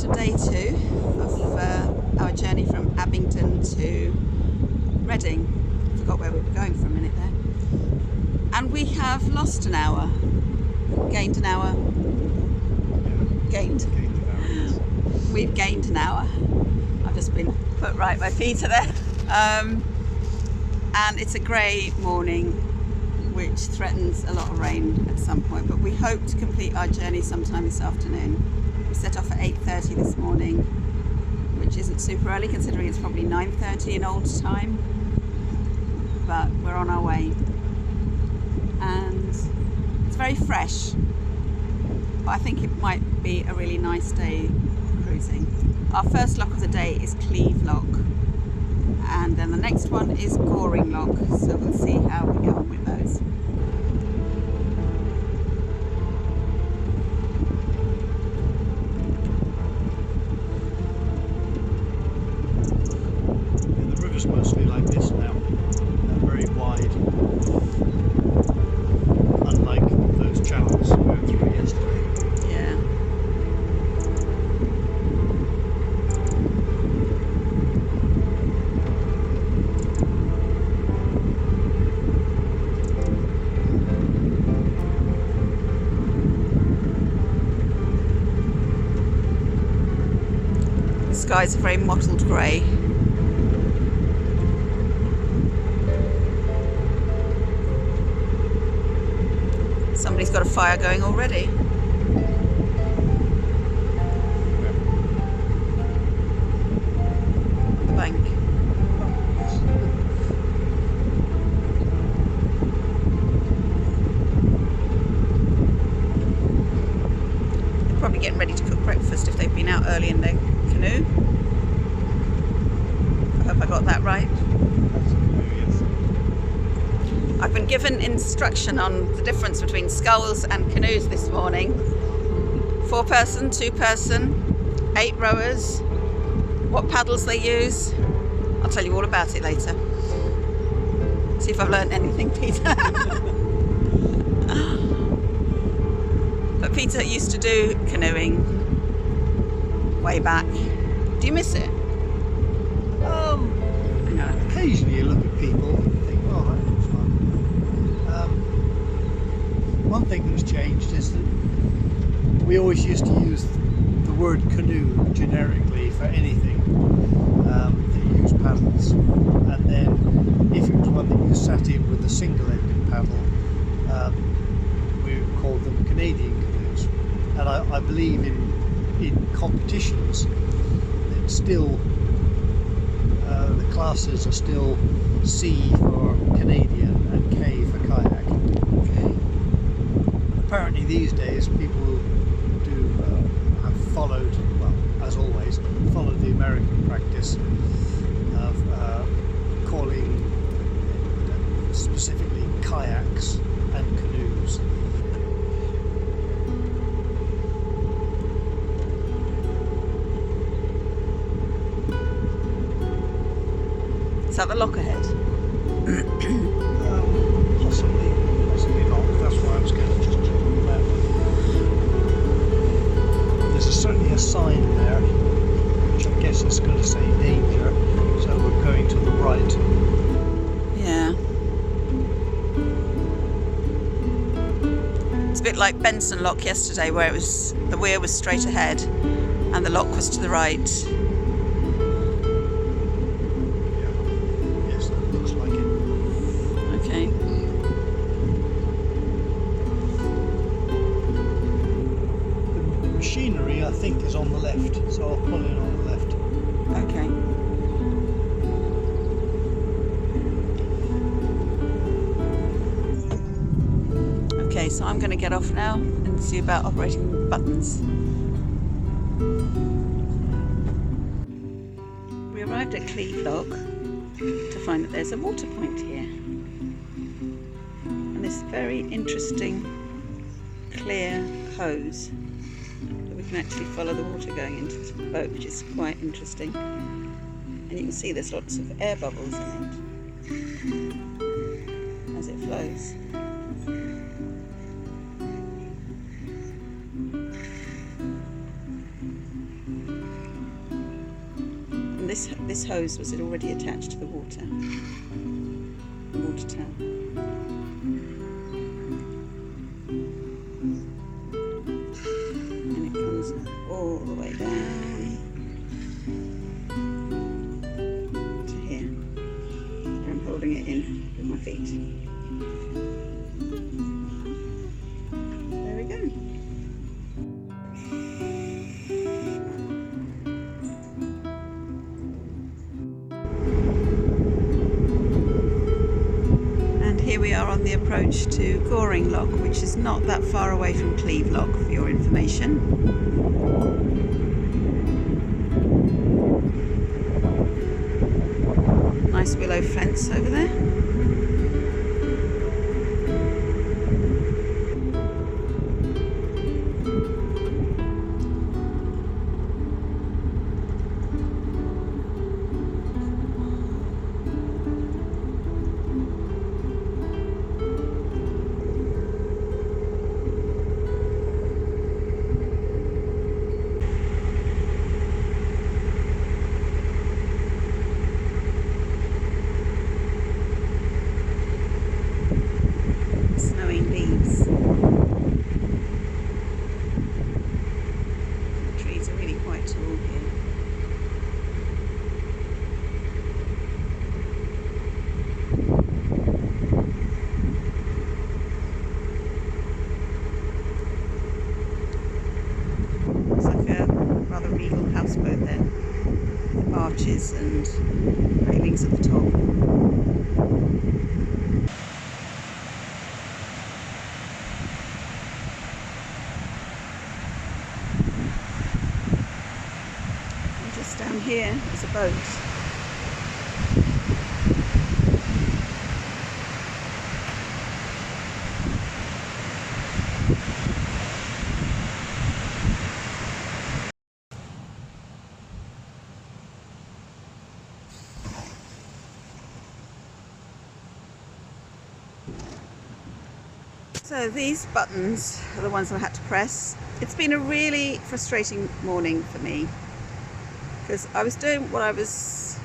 to day 2 of our journey from Abingdon to Reading. I forgot where we were going for a minute there. And we have lost an hour, gained an hour, gained. We've gained an hour. I've just been put right by Peter there. And it's a grey morning, which threatens a lot of rain at some point, but we hope to complete our journey sometime this afternoon. We set off at 8:30 this morning, which isn't super early considering it's probably 9:30 in old time, but we're on our way. And it's very fresh, but I think it might be a really nice day cruising. Our first lock of the day is Cleeve Lock, and then the next one is Goring Lock, so we'll see how we get on with those. The river's mostly like this now, very wide, unlike those channels we went through yesterday. Yeah. The skies are very mottled grey. Somebody's got a fire going already. The bank. They're probably getting ready to cook breakfast if they've been out early in their canoe. I hope I got that right. I've been given instruction on the difference between sculls and canoes this morning. 4-person, 2-person, 8 rowers, what paddles they use. I'll tell you all about it later. See if I've learned anything, Peter. But Peter used to do canoeing way back. Do you miss it? Occasionally you look at people and think, oh, that looks fun. One thing that's changed is that we always used to use the word canoe generically for anything that used paddles, and then if it was one that you sat in with a single-ended paddle, we called them Canadian canoes. And I believe in competitions that still the classes are still C for Canadian and K for kayak. Apparently these days people have followed, well, as always, followed the American practice of calling specifically kayaks and canoes. Is that the lock ahead? Possibly not. That's why I was going to just check the map. There's certainly a sign there, which I guess is going to say danger, so we're going to the right. Yeah. It's a bit like Benson Lock yesterday, where the weir was straight ahead and the lock was to the right. Machinery, I think, is on the left, so I'll pull in on the left. Okay, so I'm going to get off now and see about operating the buttons. We arrived at Cleeve Lock to find that there's a water point here. And this very interesting clear hose. We can actually follow the water going into the boat, which is quite interesting. And you can see there's lots of air bubbles in it as it flows. this hose was already attached to the water tap. And it comes all the way down to here. Where I'm holding it in with my feet. There we go. Here we are on the approach to Goring Lock, which is not that far away from Cleve Lock, for your information. Nice willow fence over there. Houseboat there, with arches and railings at the top. And just down here is a boat. So these buttons are the ones I had to press. It's been a really frustrating morning for me because I was doing what I was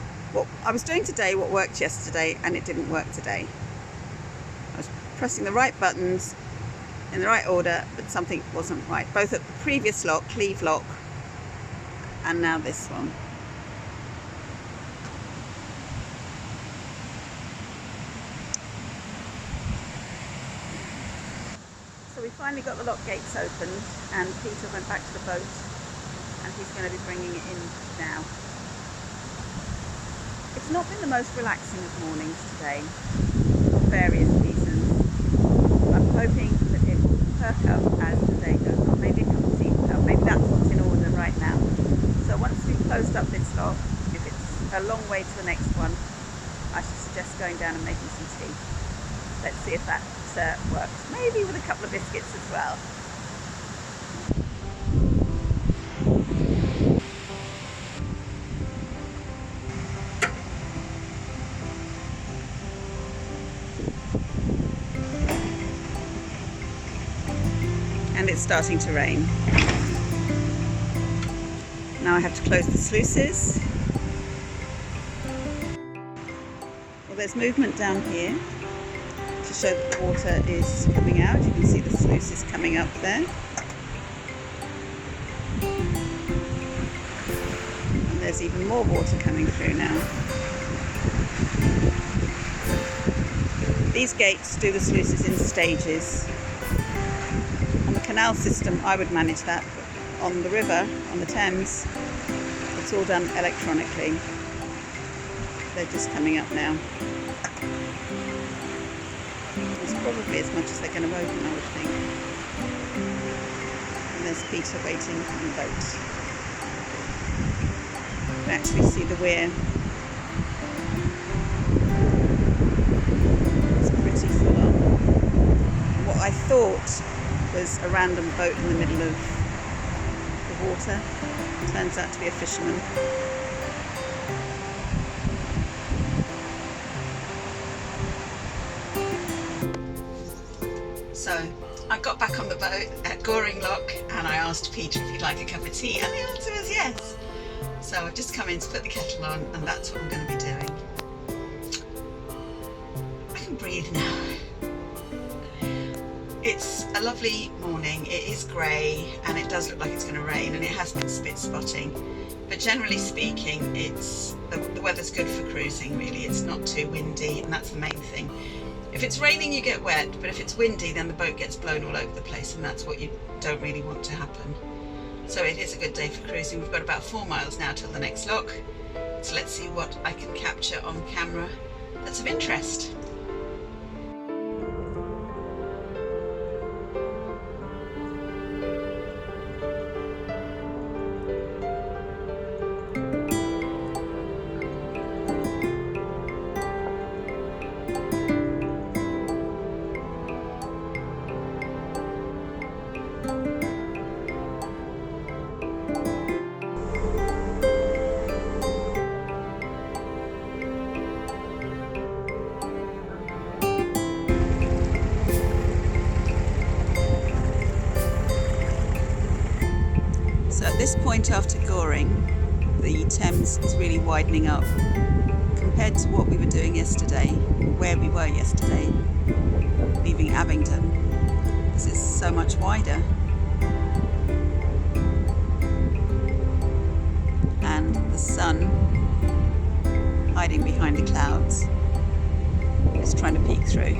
doing today, what worked yesterday, and it didn't work today. I was pressing the right buttons in the right order, but something wasn't right, both at the previous lock, Cleve Lock, and now this one. So we finally got the lock gates opened, and Peter went back to the boat and he's going to be bringing it in now. It's not been the most relaxing of mornings today for various reasons. I'm hoping that it will perk up as the day goes on. Maybe a cup of tea will help. Maybe that's what's in order right now. So once we've closed up this lock, if it's a long way to the next one, I should suggest going down and making some tea. Let's see if that works. Maybe with a couple of biscuits as well. And it's starting to rain. Now I have to close the sluices. Well, there's movement down here to show that the water is coming out. You can see the sluices coming up there. And there's even more water coming through now. These gates do the sluices in stages. On the canal system, I would manage that, but on the river, on the Thames, it's all done electronically. They're just coming up now. It's probably as much as they're going to open, I would think. And there's Peter waiting on the boat. You can actually see the weir. It's pretty full on. What I thought was a random boat in the middle of the water turns out to be a fisherman. So I got back on the boat at Goring Lock and I asked Peter if he'd like a cup of tea, and the answer was yes. So I've just come in to put the kettle on, and that's what I'm going to be doing. I can breathe now. It's a lovely morning. It is grey and it does look like it's going to rain, and it has been spit spotting, but generally speaking the weather's good for cruising really. It's not too windy, and that's the main thing. If it's raining you get wet, but if it's windy then the boat gets blown all over the place, and that's what you don't really want to happen. So it is a good day for cruising. We've got about 4 miles now till the next lock, so let's see what I can capture on camera that's of interest. So at this point after Goring, the Thames is really widening up compared to what we were doing yesterday, where we were yesterday, leaving Abingdon. This is so much wider. And the sun, hiding behind the clouds, is trying to peek through.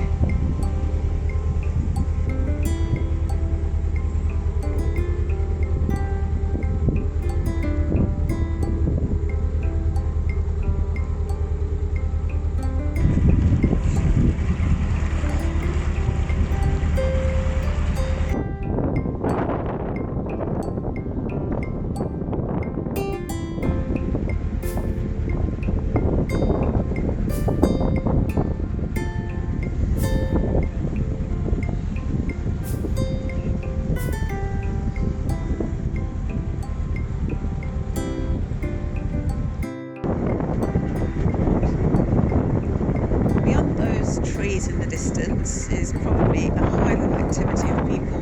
Trees in the distance is probably a highland activity of people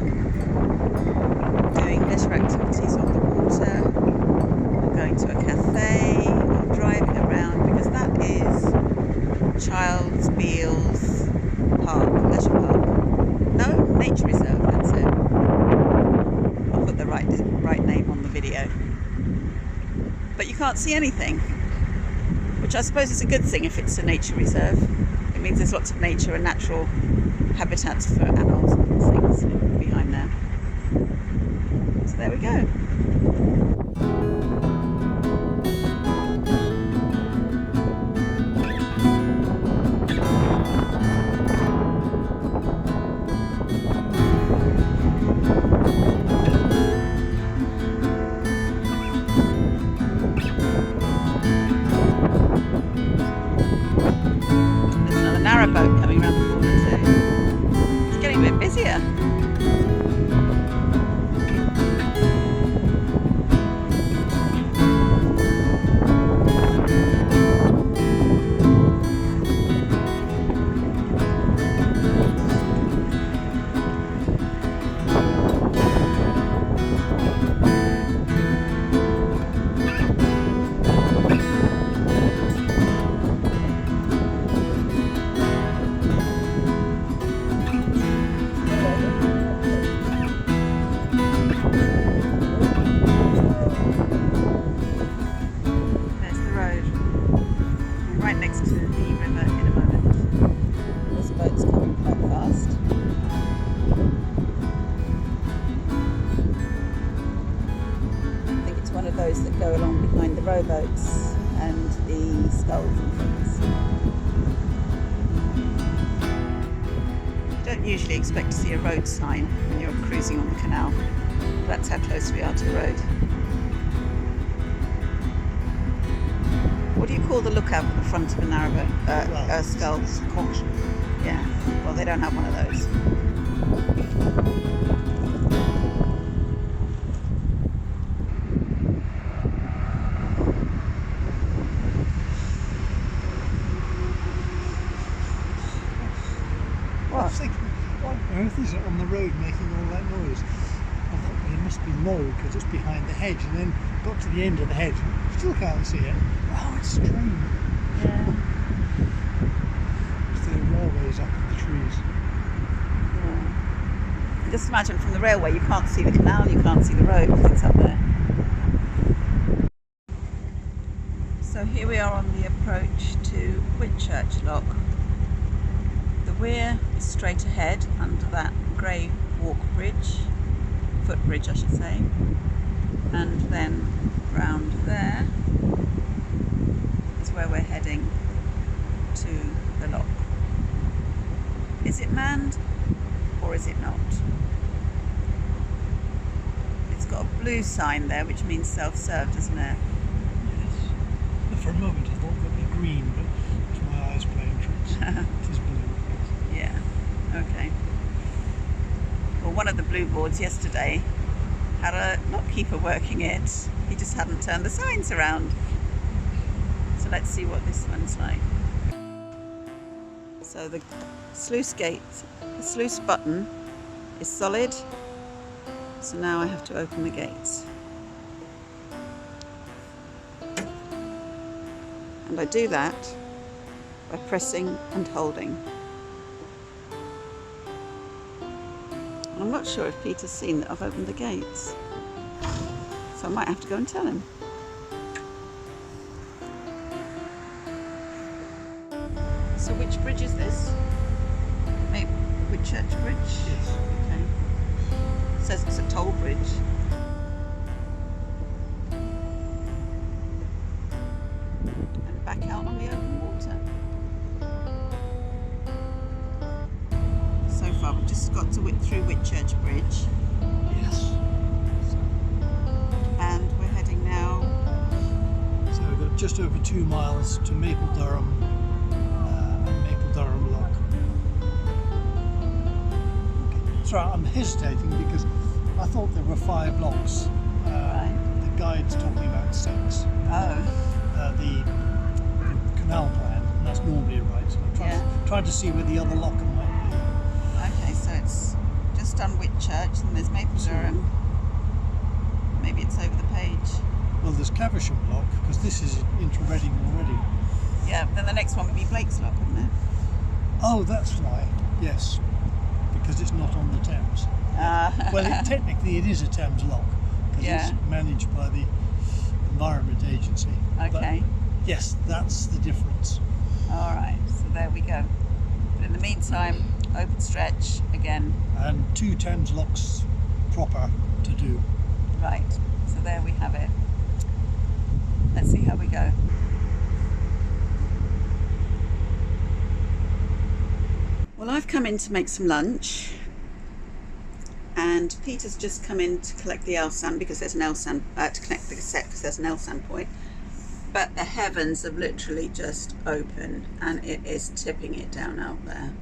doing leisure activities on the water, or going to a cafe, or driving around, because that is Childs Beals Park, Leisure Park. No, Nature Reserve, that's it. I'll put the right name on the video. But you can't see anything, which I suppose is a good thing if it's a nature reserve. It means there's lots of nature and natural habitats for animals and things behind there. So there we go. Boat coming around the corner too. It's getting a bit busier. Next to the river in a moment. This boat's coming quite fast. I think it's one of those that go along behind the rowboats and the sculls and things. You don't usually expect to see a road sign when you're cruising on the canal. That's how close we are to the road. What do you call the lookout at the front of a narrowboat? Scull? Caution. Yeah, well they don't have one of those. What? I was thinking, what on earth is it on the road making all that noise? I thought, must be low because it's behind the hedge, and then got to the end of the hedge and still can't see it. Oh, it's strange. Yeah. The railways up in the trees. Yeah. Just imagine from the railway you can't see the canal, you can't see the road because it's up there. So here we are on the approach to Whitchurch Lock. The weir is straight ahead under that grey walk bridge, footbridge I should say, and then round there is where we're heading to the lock. Is it manned or is it not? It's got a blue sign there which means self-serve, doesn't it? Yes. For a moment I thought it would be green, but it's my eyes playing tricks. It is blue. Yeah, okay. Well, one of the blue boards yesterday had a lockkeeper working it. He just hadn't turned the signs around. So let's see what this one's like. So the sluice gate, the sluice button is solid. So now I have to open the gates. And I do that by pressing and holding. And I'm not sure if Peter's seen that I've opened the gates. So I might have to go and tell him. So which bridge is this? Maybe Whitchurch Bridge? Yes. Okay. It says it's a toll bridge. And back out on the open water. So far we've just got to through Whitchurch Bridge. Yes. And we're heading now. So we've got just over 2 miles to Maple Durham and Maple Durham Lock. Okay. So I'm hesitating because I thought there were 5 locks. Right. The guide's talking about 6. Oh. The canal plan, and that's normally right. So I'm trying to see where the other lock might be. Okay, so it's just done Whitchurch and there's Maple Durham. Maybe it's over the page. Well, there's Caversham Lock because this is into Reading already. Yeah, then the next one would be Blake's Lock, wouldn't it? Oh, that's why. Yes, because it's not on the Thames. Well, technically it is a Thames lock because it's managed by the Environment Agency. Okay. But yes, that's the difference. All right, so there we go. But in the meantime, open stretch again. And 2 Thames locks proper to do. Right, so there we have it. Let's see how we go. Well, I've come in to make some lunch, and Peter's just come in to collect the L-sand because there's an L-sand, to connect the cassette because there's an L-sand point. But the heavens have literally just opened and it is tipping it down out there.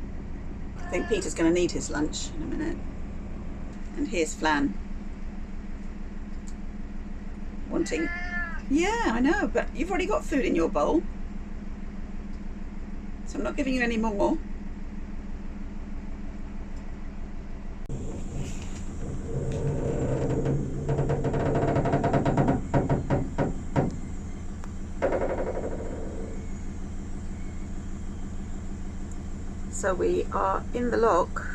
I think Peter's going to need his lunch in a minute. And here's Flan. Wanting... Yeah, I know, but you've already got food in your bowl. So I'm not giving you any more. So we are in the lock,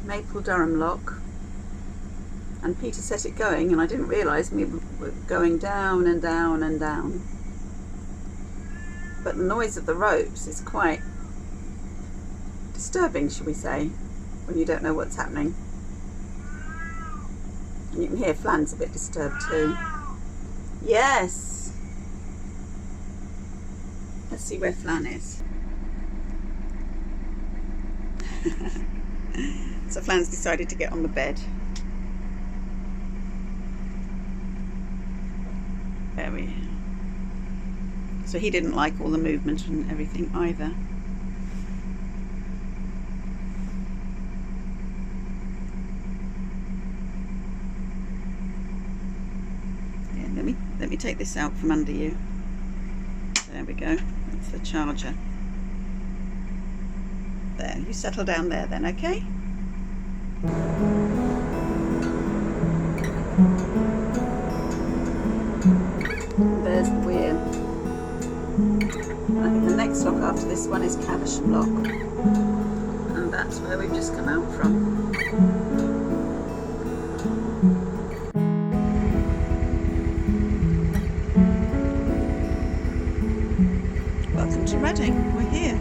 Maple Durham Lock, and Peter set it going and I didn't realise we were going down and down and down. But the noise of the ropes is quite disturbing, shall we say, when you don't know what's happening. And you can hear Flan's a bit disturbed too. Yes! Let's see where Flan is. So Flan's decided to get on the bed. There we are. So he didn't like all the movement and everything either. Yeah, let me take this out from under you. There we go. That's the charger. There, you settle down there then, okay? There's the weir. I think the next lock after this one is Caversham Lock, and that's where we've just come out from. Welcome to Reading, we're here.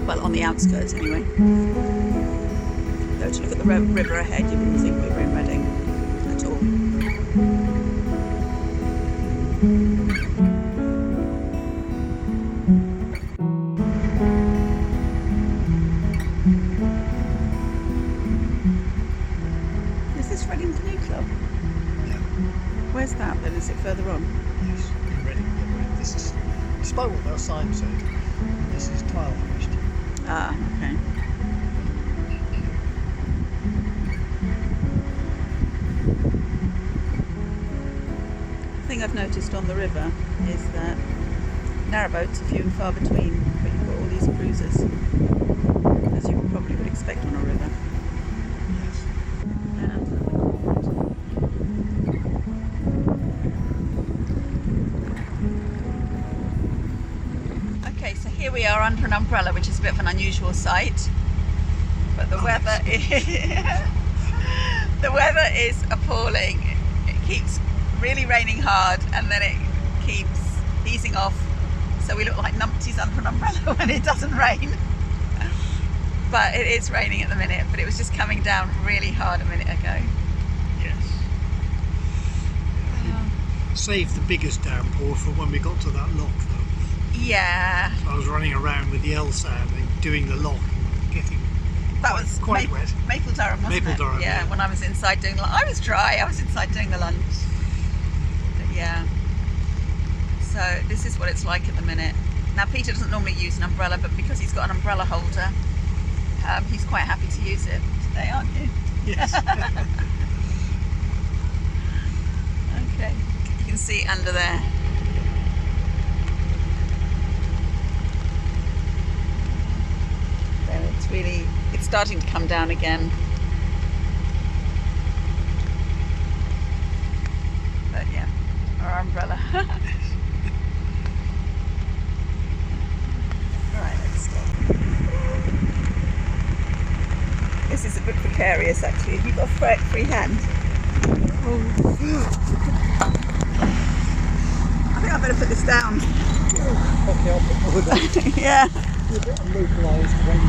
Well, on the outskirts anyway. Though to look at the river ahead, you wouldn't think we were in Reading at all. Is this Reading Canoe Club? Yeah. Where's that then? Is it further on? Yes, in Reading. Yeah, this is, despite what their sign said, this is Tilehurst. Ah, okay. The thing I've noticed on the river is that narrowboats are few and far between, but you've got all these cruisers, as you probably would expect on a river. Yes. Okay, so here we are under an umbrella, which is a bit of an unusual sight, but the weather is appalling. It keeps really raining hard, and then it keeps easing off, so we look like numpties under an umbrella when it doesn't rain. But it is raining at the minute, but it was just coming down really hard a minute ago. Yes. Saved the biggest downpour for when we got to that lock, though. Yeah. So I was running around with the L sand and doing the lock and getting That was quite wet. Maple Durham, wasn't Maple it? Durham, yeah. When I was inside doing I was dry, I was inside doing the lunch. But yeah. So this is what it's like at the minute. Now Peter doesn't normally use an umbrella, but because he's got an umbrella holder, he's quite happy to use it today, aren't you? Yes. Okay. You can see under there. It's starting to come down again. But yeah, our umbrella. Right, let's stop. This is a bit precarious actually. Have you got a free hand? Oh. I think I better put this down. Yeah. A bit of localised rain.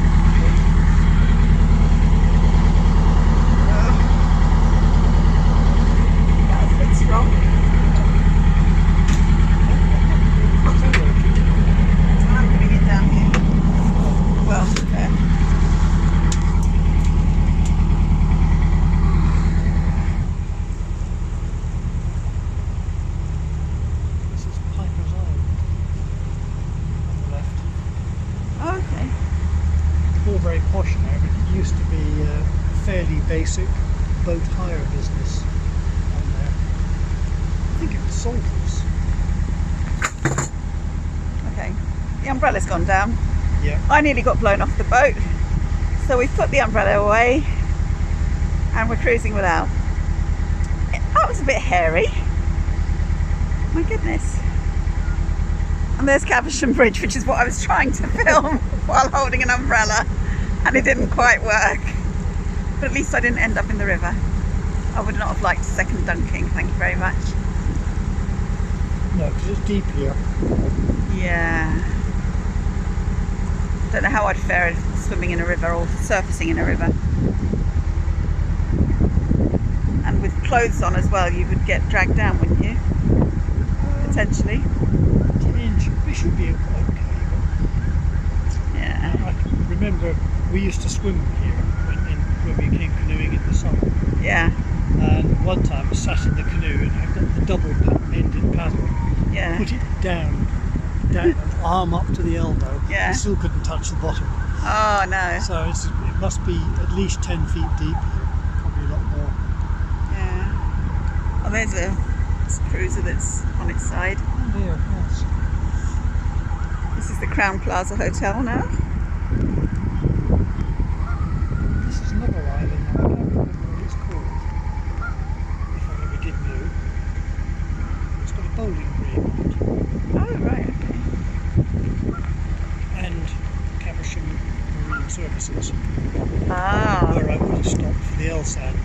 That was a bit strong. I'm putting it down here. Well, there. This is Piper's Island on the left. Oh, okay. It's all very posh now, but it used to be a fairly basic boat hire business on there. I think it was Salters. Okay. The umbrella's gone down. Yeah. I nearly got blown off the boat. So we've put the umbrella away and we're cruising without. That was a bit hairy. My goodness. And there's Caversham Bridge, which is what I was trying to film while holding an umbrella, and it didn't quite work. But at least I didn't end up in the river. I would not have liked a second dunking, thank you very much. No, because it's deep here. Yeah. Don't know how I'd fare swimming in a river or surfacing in a river. And with clothes on as well, you would get dragged down, wouldn't you? Potentially. It should be okay. Yeah. I can remember we used to swim here when we came canoeing in the summer. Yeah. And one time I sat in the canoe and I got the double-ended paddle. Yeah. Put it down, arm up to the elbow. Yeah. You still couldn't touch the bottom. Oh no. So it must be at least 10 feet deep here, probably a lot more. Yeah. Oh, there's a cruiser that's on its side. Oh dear, yes. This is the Crown Plaza Hotel now. services, Ah, where I would have stopped for the LSAN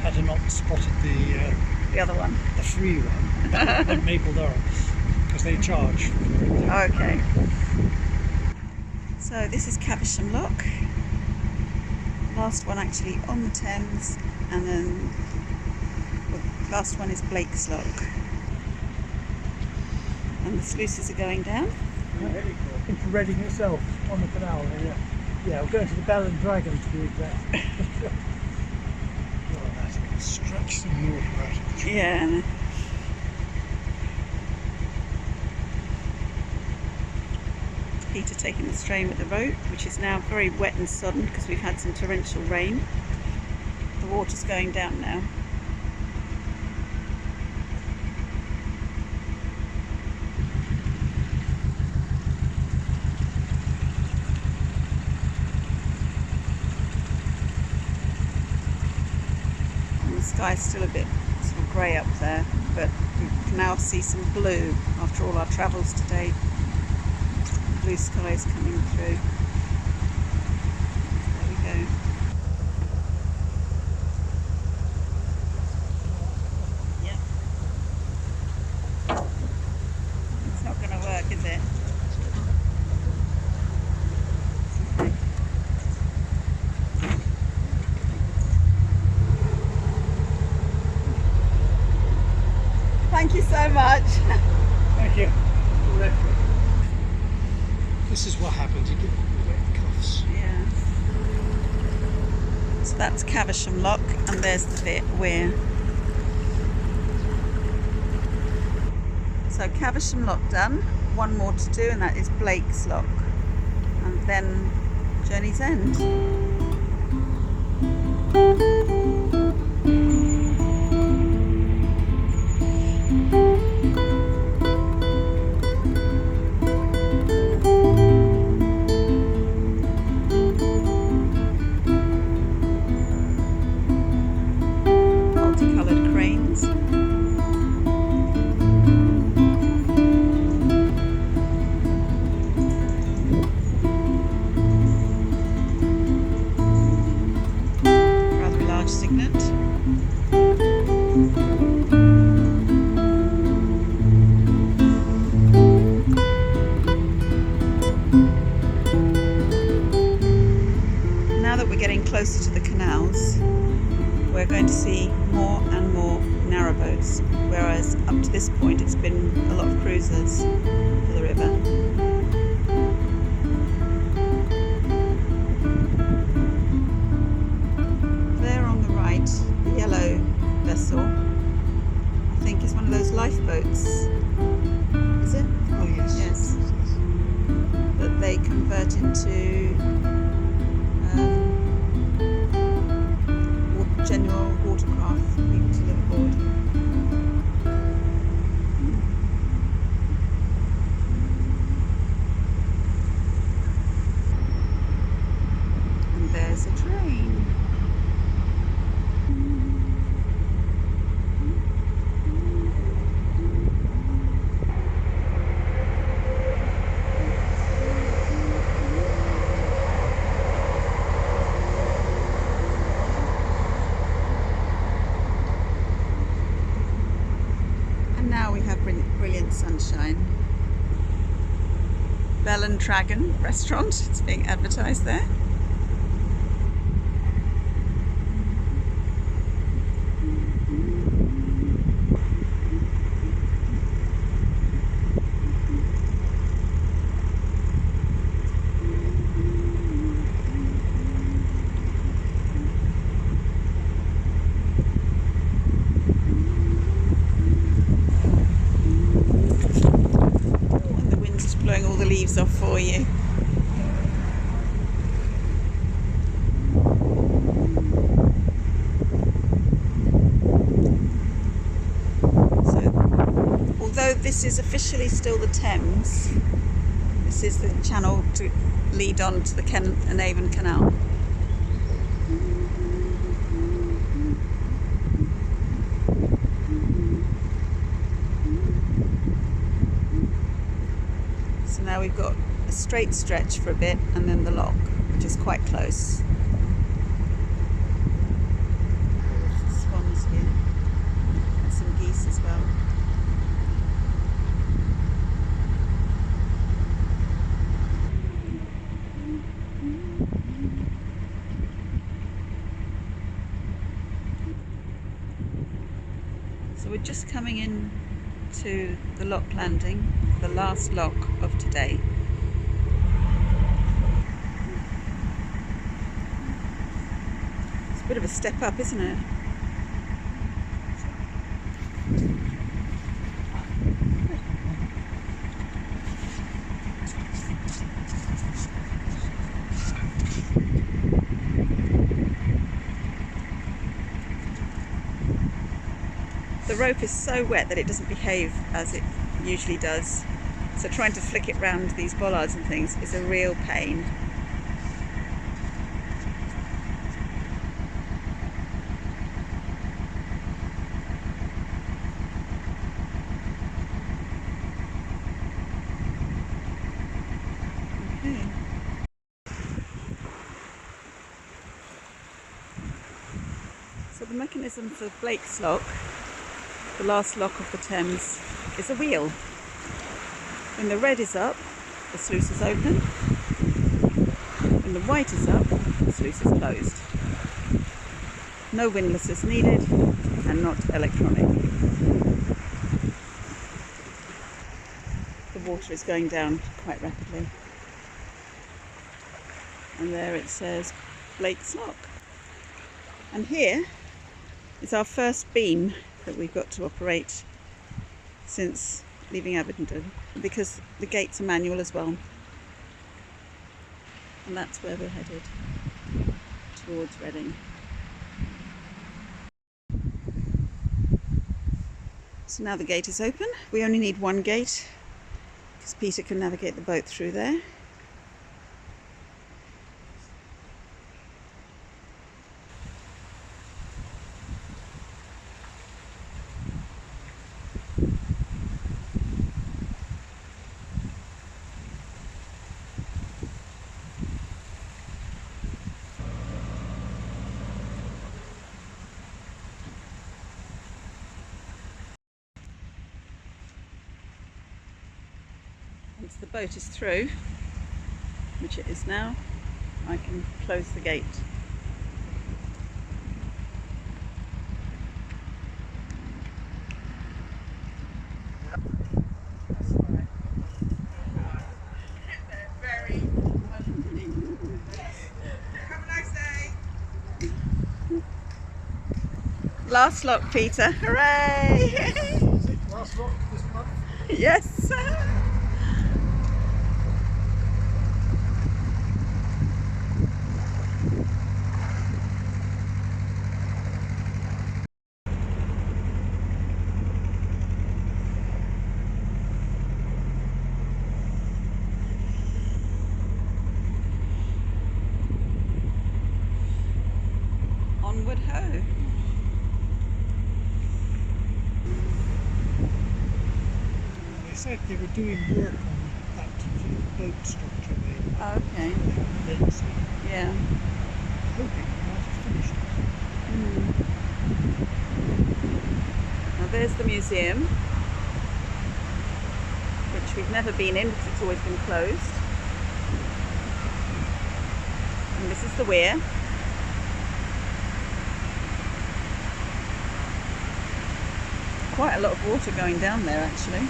had I not spotted the other one. the free one at Maple Durham, because they charge for it. Okay. So this is Caversham Lock. Last one actually on the Thames, and then the last one is Blake's Lock. And the sluices are going down. Into Reading itself, on the canal. Yeah, we're going to the Bell and Dragon to be exact. Oh, that's going to stretch some water out of the tree. Yeah. Peter taking the strain with the rope, which is now very wet and sodden because we've had some torrential rain. The water's going down now. And the sky's still a bit sort of grey up there, but we can now see some blue after all our travels today. Blue skies coming through. There we go. Yep. It's not going to work, is it? Okay. Thank you so much. Thank you. This is what happens, you get wet cuffs. Yeah. So that's Caversham Lock, and there's the weir. So Caversham Lock done. One more to do, and that is Blake's Lock. And then Journey's End. Multicoloured cranes. Rather large signet. Now that we're getting closer to the canals, we're going to see more and more narrowboats, whereas up to this point it's been a lot of cruisers for the river. There on the right, the yellow vessel, I think is one of those lifeboats. Is it? Oh yes. Yes. That they convert into general watercraft for people to live aboard. And there's a train. Now we have brilliant sunshine. Bell and Dragon restaurant, it's being advertised there. Blowing all the leaves off for you. So, although this is officially still the Thames, this is the channel to lead on to the Kennet and Avon Canal. So now we've got a straight stretch for a bit and then the lock. which is quite close. There's swans here and some geese as well. So we're just coming in to the lock landing, the last lock of today. It's a bit of a step up, isn't it? The rope is so wet that it doesn't behave as it usually does. So trying to flick it round these bollards and things is a real pain. Okay. So the mechanism for Blake's Lock, the last lock of the Thames, is a wheel. When the red is up, the sluice is open. When the white is up, the sluice is closed. No windlasses needed and not electronic. The water is going down quite rapidly. And there it says Blake's Lock. And here is our first beam that we've got to operate since leaving Abingdon, because the gates are manual as well. And that's where we're headed, towards Reading. So now the gate is open. We only need one gate because Peter can navigate the boat through there. Once the boat is through, which it is now, I can close the gate. Last lock, Peter. Hooray! Is it last lock this month? Yes. Onward ho. They said they were doing work on that sort of boat structure they Okay. then see. Yeah. Hoping they might have finished it. Now there's the museum, which we've never been in because it's always been closed. And this is the weir. Quite a lot of water going down there actually.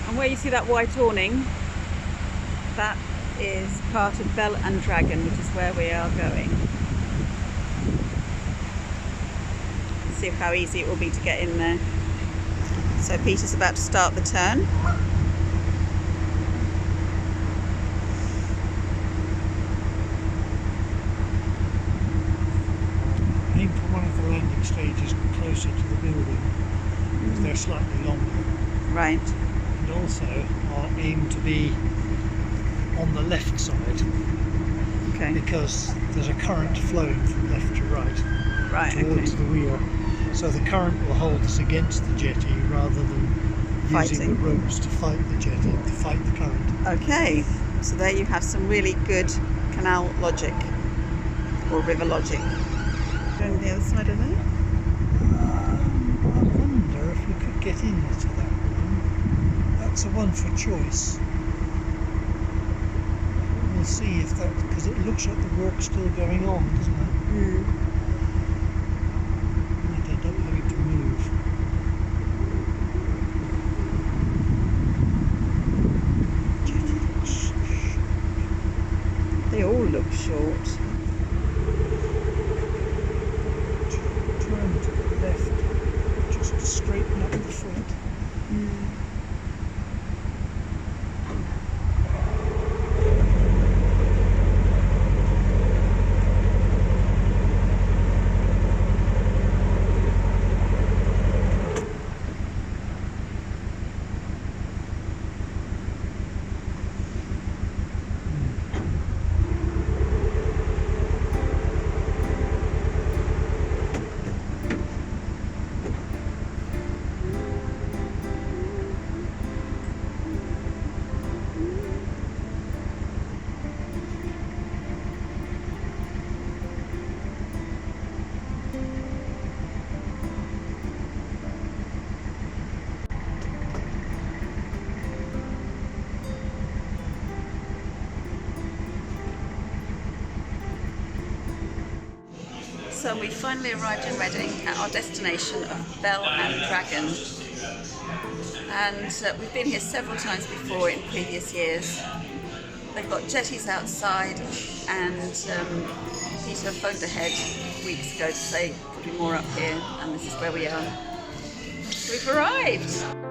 And where you see that white awning, that is part of Bell and Dragon, which is where we are going. See how easy it will be to get in there. So Peter's about to start the turn. Aim for one of the landing stages closer to the building, because they're slightly longer. Right. And also our aim to be on the left side, Okay. because there's a current flowing from left to right Right. towards Okay. the weir. So the current will hold us against the jetty rather than using the ropes to fight the jetty, to fight the current. Okay, so there you have some really good canal logic, or river logic. Going the other side of there. I wonder if we could get into that one. That's a one for choice. We'll see if that, because it looks like the work's still going on, doesn't it? Might end up having to move. Jetty looks short. They all look short. Turn to the left, just to straighten up the front. So we finally arrived in Reading at our destination of Bell and Dragon, and we've been here several times before in previous years. They've got jetties outside, and Peter phoned ahead weeks ago to say there'll be more up here, and this is where we are. We've arrived!